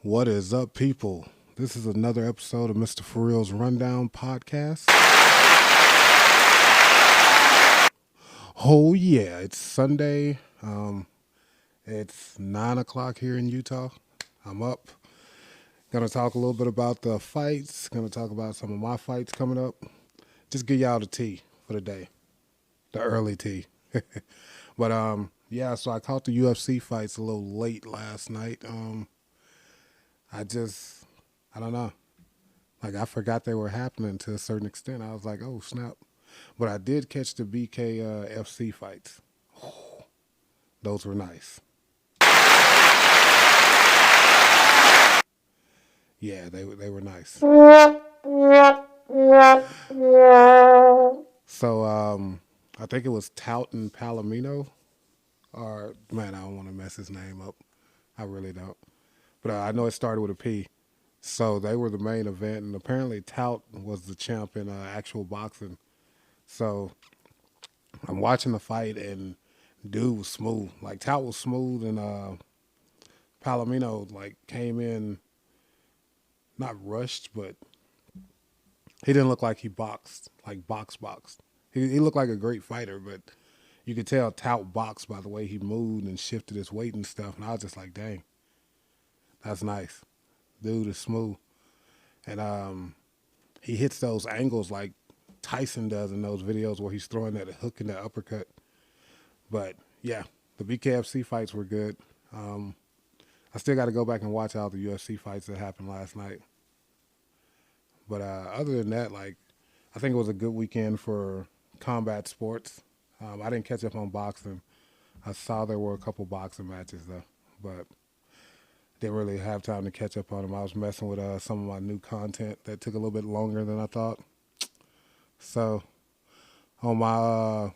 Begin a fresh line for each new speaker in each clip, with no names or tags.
What is up, people? This is another episode of Mr. For Real's Rundown Podcast. Oh, yeah, it's Sunday. It's 9 o'clock here in Utah. I'm up. Gonna talk a little bit about the fights. Gonna talk about some of my fights coming up. Just give y'all the tea for the day, the early tea. But yeah. So I caught the UFC fights a little late last night. I don't know. Like, I forgot they were happening to a certain extent. I was like, oh, snap. But I did catch the BK FC fights. Those were nice. Yeah, they were nice. So I think it was Tauton Palomino. Or, man, I don't want to mess his name up. I really don't. But I know it started with a P. So they were the main event. And apparently Tout was the champ in actual boxing. So I'm watching the fight, and dude was smooth. Like, Tout was smooth, and Palomino, like, came in, not rushed, but he didn't look like he boxed, like boxed. He looked like a great fighter, but you could tell Tout boxed by the way he moved and shifted his weight and stuff. And I was just like, dang, that's nice. Dude is smooth. And he hits those angles like Tyson does in those videos where he's throwing that hook and that uppercut. But yeah, the BKFC fights were good. I still got to go back and watch all the UFC fights that happened last night. But other than that, like, I think it was a good weekend for combat sports. I didn't catch up on boxing. I saw there were a couple boxing matches though, but didn't really have time to catch up on them. I was messing with some of my new content that took a little bit longer than I thought. So on my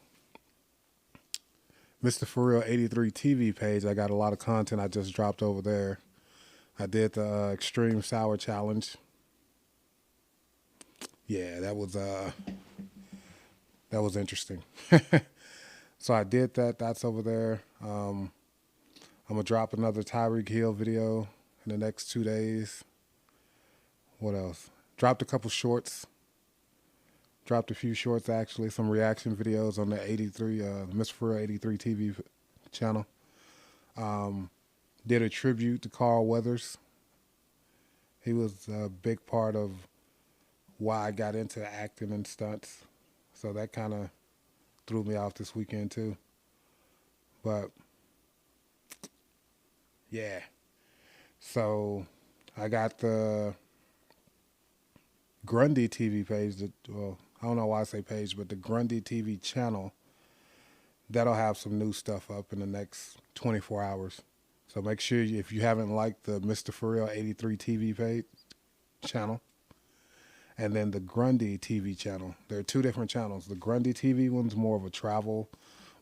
Mr. For Real 83 TV page, I got a lot of content I just dropped over there. I did the Extreme Sour Challenge. Yeah, that was interesting. So I did that. That's over there. I'm gonna drop another Tyreek Hill video in the next 2 days. What else? Dropped a couple shorts. Dropped a few shorts, actually, some reaction videos on the Mr. For Real 83 TV channel. Did a tribute to Carl Weathers. He was a big part of why I got into acting and stunts. So that kind of threw me off this weekend too. But yeah. So I got the Grundy TV page. Well, I don't know why I say page, but the Grundy TV channel. That'll have some new stuff up in the next 24 hours. So make sure if you haven't liked the Mr. For Real 83 TV page channel, and then the Grundy TV channel. There are two different channels. The Grundy TV one's more of a travel,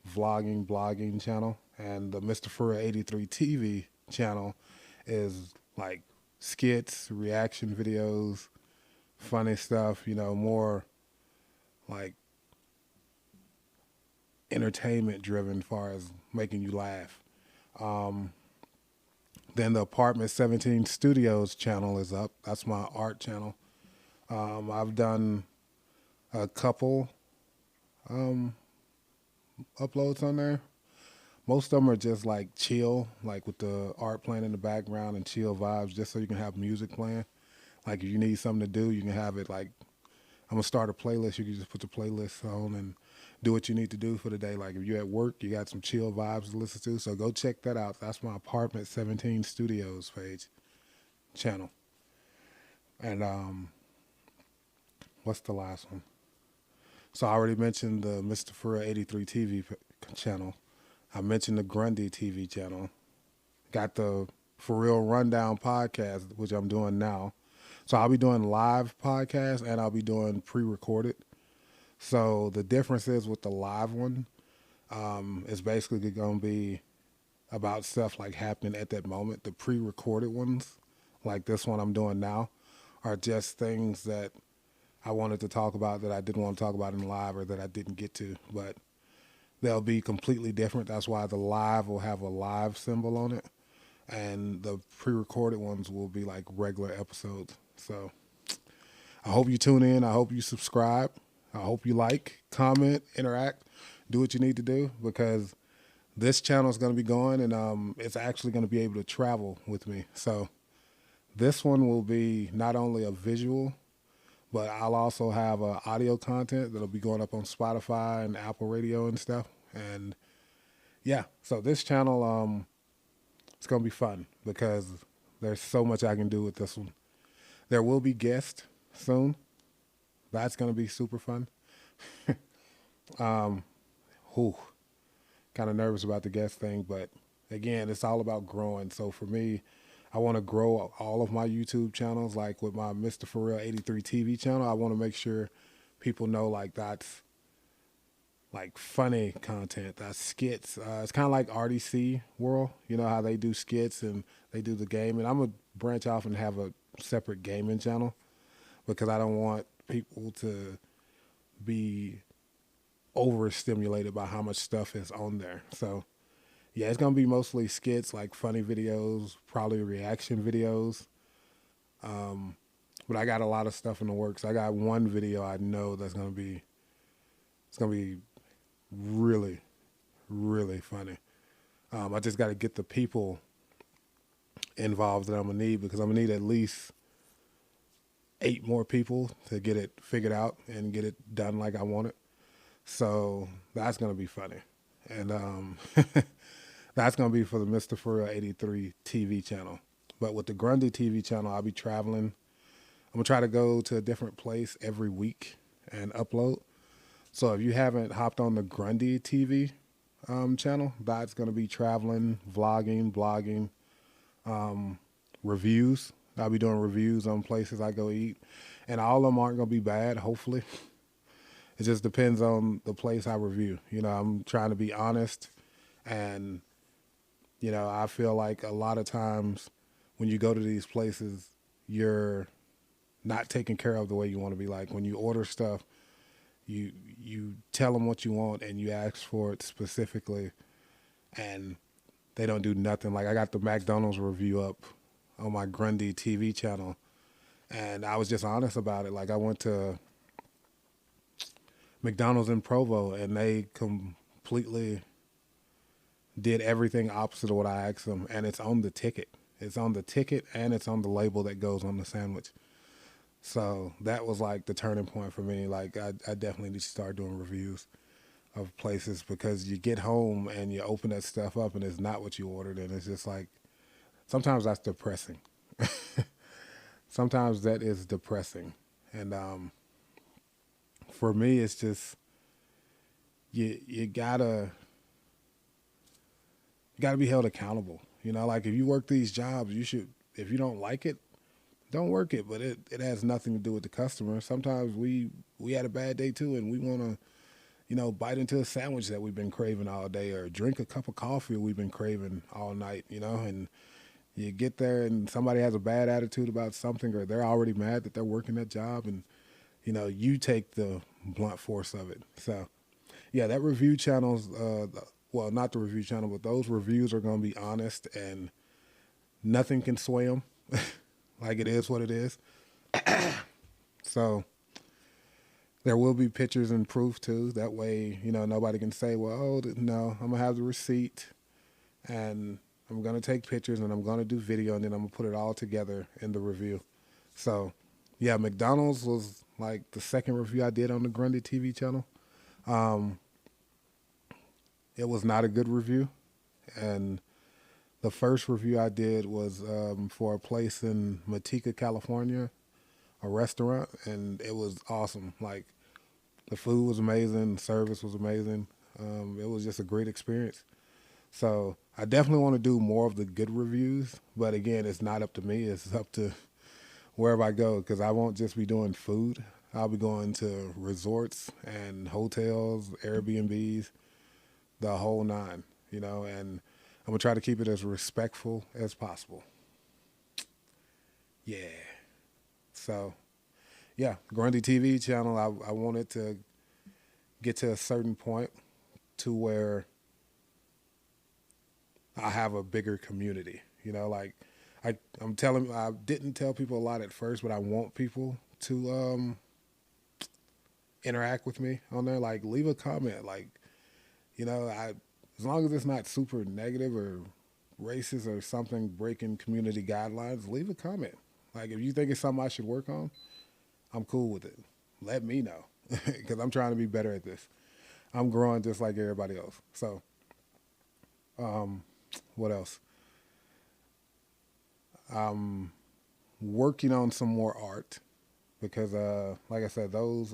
vlogging, blogging channel, and the Mr. For Real 83 TV channel is like skits, reaction videos, funny stuff, more like entertainment driven as far as making you laugh. Then the Apartment 17 Studios channel is up. That's my art channel. I've done a couple uploads on there. Most of them are just like chill, like with the art playing in the background and chill vibes, just so you can have music playing. Like if you need something to do, you can have it like, I'm going to start a playlist. You can just put the playlist on and do what you need to do for the day. Like if you're at work, you got some chill vibes to listen to. So go check that out. That's my Apartment 17 Studios page channel. And what's the last one? So I already mentioned the Mr. For Real 83 TV channel. I mentioned the Grundy TV channel. Got the For Real Rundown podcast, which I'm doing now. So I'll be doing live podcasts and I'll be doing pre-recorded. So the difference is with the live one, it's basically going to be about stuff like happening at that moment. The pre-recorded ones, like this one I'm doing now, are just things that I wanted to talk about that I didn't want to talk about in live or that I didn't get to, but they'll be completely different. That's why the live will have a live symbol on it. and the pre-recorded ones will be like regular episodes. So I hope you tune in. I hope you subscribe. I hope you like, comment, interact, do what you need to do, because this channel is going to be going, and it's actually going to be able to travel with me. So this one will be not only a visual, but I'll also have audio content that'll be going up on Spotify and Apple Radio and stuff. And yeah, so this channel, it's going to be fun because there's so much I can do with this one. There will be guests soon. That's going to be super fun. Whew, kind of nervous about the guest thing, but again, it's all about growing. So for me, I want to grow all of my YouTube channels, like with my Mr. For Real 83 TV channel. I want to make sure people know like that's like funny content, that's skits. It's kind of like RDC World, you know how they do skits and they do the game. And I'm gonna branch off and have a separate gaming channel because I don't want people to be overstimulated by how much stuff is on there. So yeah, it's gonna be mostly skits, like funny videos, probably reaction videos. But I got a lot of stuff in the works. I got one video I know that's gonna be, it's gonna be really, really funny. I just got to get the people involved that I'm gonna need, because I'm gonna need at least 8 more people to get it figured out and get it done like I want it. So that's gonna be funny, and that's gonna be for the Mr. For Real 83 TV channel. But with the Grundy TV channel, I'll be traveling. I'm gonna try to go to a different place every week and upload. So if you haven't hopped on the Grundy TV channel, that's going to be traveling, vlogging, blogging, reviews. I'll be doing reviews on places I go eat. And all of them aren't going to be bad, hopefully. It just depends on the place I review. You know, I'm trying to be honest. And, you know, I feel like a lot of times when you go to these places, you're not taken care of the way you want to be. Like when you order stuff, you tell them what you want and you ask for it specifically, and they don't do nothing. Like I got the McDonald's review up on my Grundy TV channel, and I was just honest about it. Like I went to McDonald's in Provo, and they completely did everything opposite of what I asked them, and it's on the ticket. It's on the ticket, and it's on the label that goes on the sandwich. So that was like the turning point for me. Like I definitely need to start doing reviews of places, because you get home and you open that stuff up and it's not what you ordered, and it's just like, sometimes that's depressing. Sometimes that is depressing. And for me, it's just you gotta be held accountable. You know, like if you work these jobs, you should, if you don't like it, don't work it. But it has nothing to do with the customer. Sometimes we had a bad day too, and we want to, you know, bite into a sandwich that we've been craving all day, or drink a cup of coffee we've been craving all night, you know. And you get there and somebody has a bad attitude about something, or they're already mad that they're working that job, and, you know, you take the blunt force of it. So, yeah, that review channel's, well, not the review channel, but those reviews are going to be honest, and nothing can sway them. Like it is what it is. So there will be pictures and proof too. That way, you know, nobody can say, well, oh, no, I'm going to have the receipt and I'm going to take pictures and I'm going to do video, and then I'm going to put it all together in the review. So yeah, McDonald's was like the second review I did on the Grundy TV channel. It was not a good review. And the first review I did was for a place in Matica, California, a restaurant, and it was awesome. Like the food was amazing, the service was amazing. It was just a great experience. So I definitely want to do more of the good reviews, but again, it's not up to me. It's up to wherever I go, because I won't just be doing food. I'll be going to resorts and hotels, Airbnbs, the whole nine, you know, and I'm going to try to keep it as respectful as possible. Yeah. So, yeah, Grundy TV channel, I want it to get to a certain point to where I have a bigger community. You know, like I didn't tell people a lot at first, but I want people to interact with me on there. Like, leave a comment. Like, as long as it's not super negative or racist or something breaking community guidelines, leave a comment. Like, if you think it's something I should work on, I'm cool with it. Let me know because I'm trying to be better at this. I'm growing just like everybody else. So, what else? I'm working on some more art because, like I said, those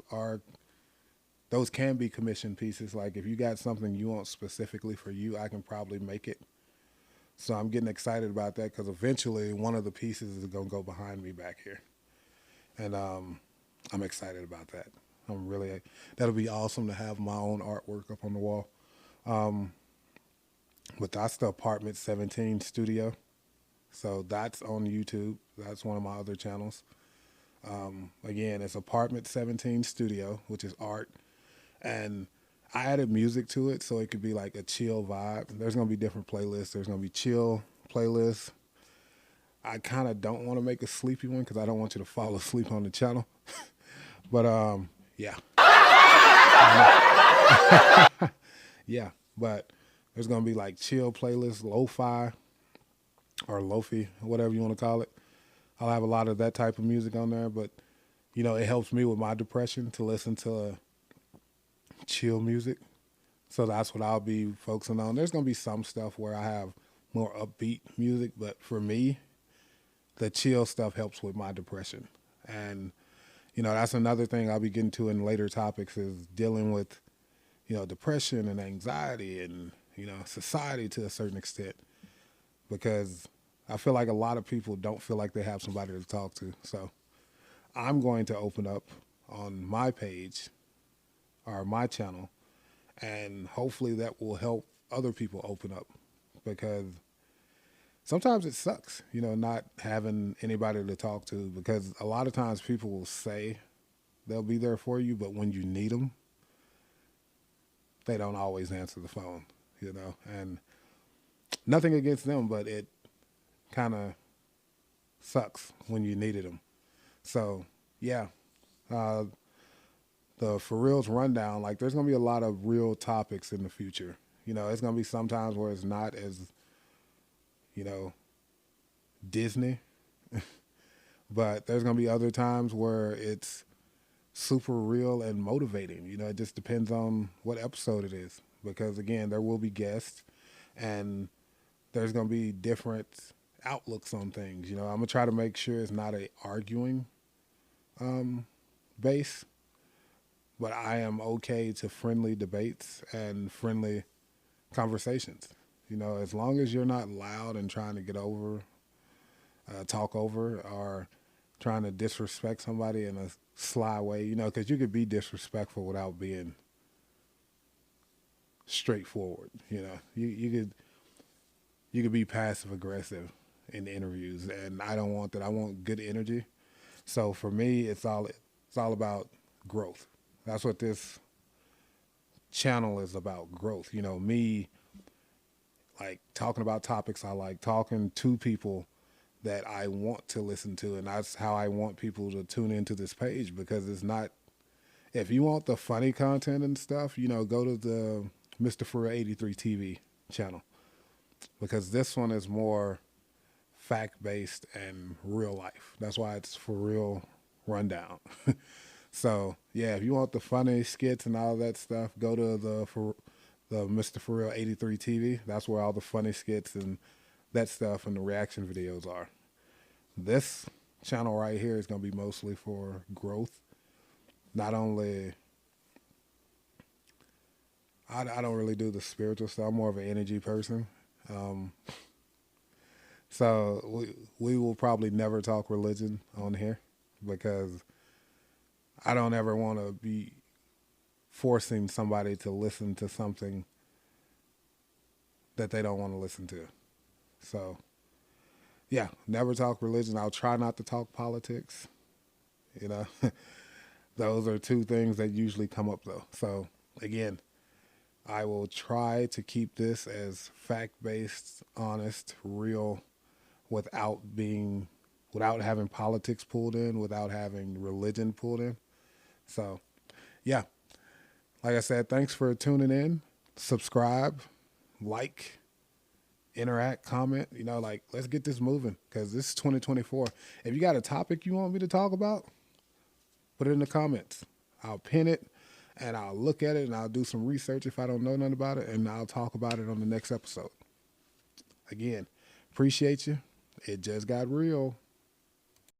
can be commissioned pieces. Like, if you got something you want specifically for you, I can probably make it. So I'm getting excited about that because eventually one of the pieces is going to go behind me back here. And I'm excited about that. That'll be awesome to have my own artwork up on the wall. But that's the Apartment 17 studio. So that's on YouTube. That's one of my other channels. Again, it's Apartment 17 Studio, which is art. And I added music to it so it could be like a chill vibe. There's going to be different playlists. There's going to be chill playlists. I kind of don't want to make a sleepy one because I don't want you to fall asleep on the channel. But yeah. Yeah. But there's going to be like chill playlists, lo-fi or lofi, whatever you want to call it. I'll have a lot of that type of music on there, but it helps me with my depression to listen to chill music. So that's what I'll be focusing on. There's going to be some stuff where I have more upbeat music, but for me, the chill stuff helps with my depression. And, that's another thing I'll be getting to in later topics is dealing with, depression and anxiety and, society to a certain extent. Because I feel like a lot of people don't feel like they have somebody to talk to. So I'm going to open up on my page or my channel, and hopefully that will help other people open up because sometimes it sucks, not having anybody to talk to because a lot of times people will say they'll be there for you, but when you need them, they don't always answer the phone, and nothing against them, but it kind of sucks when you needed them. So, yeah, the For Real's rundown, like there's going to be a lot of real topics in the future. It's going to be sometimes where it's not as, Disney, but there's going to be other times where it's super real and motivating. It just depends on what episode it is because, again, there will be guests and there's going to be different outlooks on things. I'm going to try to make sure it's not a arguing base, but I am okay to friendly debates and friendly conversations. As long as you're not loud and trying to talk over, or trying to disrespect somebody in a sly way, because you could be disrespectful without being straightforward. You could be passive aggressive in interviews, and I don't want that. I want good energy. So for me, it's all about growth. That's what this channel is about, growth. Me like talking about topics I like, talking to people that I want to listen to, and that's how I want people to tune into this page because it's not. If you want the funny content and stuff, go to the Mr. For Real 83 TV channel because this one is more fact-based and real life. That's why it's For Real Rundown. So, yeah, if you want the funny skits and all that stuff, go to the Mr. For Real 83 TV. That's where all the funny skits and that stuff and the reaction videos are. This channel right here is going to be mostly for growth. Not only, I don't really do the spiritual stuff. I'm more of an energy person. So we will probably never talk religion on here because I don't ever want to be forcing somebody to listen to something that they don't want to listen to. So, yeah, never talk religion. I'll try not to talk politics. Those are two things that usually come up, though. So, again, I will try to keep this as fact-based, honest, real, without having politics pulled in, without having religion pulled in. So, yeah, like I said, thanks for tuning in. Subscribe, like, interact, comment. Like, let's get this moving because this is 2024. If you got a topic you want me to talk about, put it in the comments. I'll pin it and I'll look at it and I'll do some research if I don't know nothing about it, and I'll talk about it on the next episode. Again, appreciate you. It just got real.